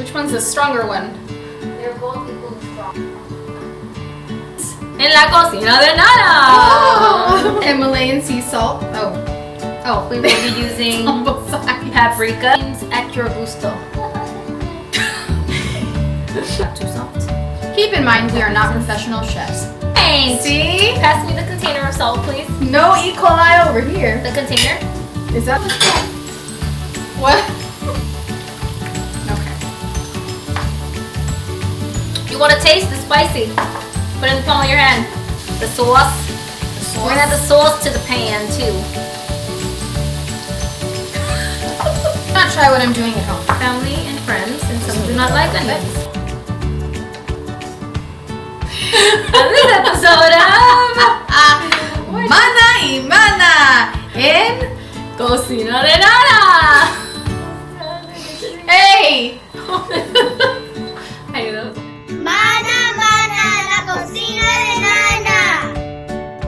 Which one's the stronger one? They're both equally strong. En la cocina de Nana. Oh. Himalayan sea salt. Oh, We will be using paprika at your gusto. Not too soft. Keep in mind, we are not professional chefs. Thanks. See? Pass me the container of salt, please. No E. coli over here. The container. Is that what? Okay. You want to taste the spicy? Put it in the palm of your hand. The sauce. We're gonna add the sauce to the pan too. Not try what I'm doing at home. Family and friends, and some do not like onions. On this episode of Mana y Mana en Cocina de Nana. Hey!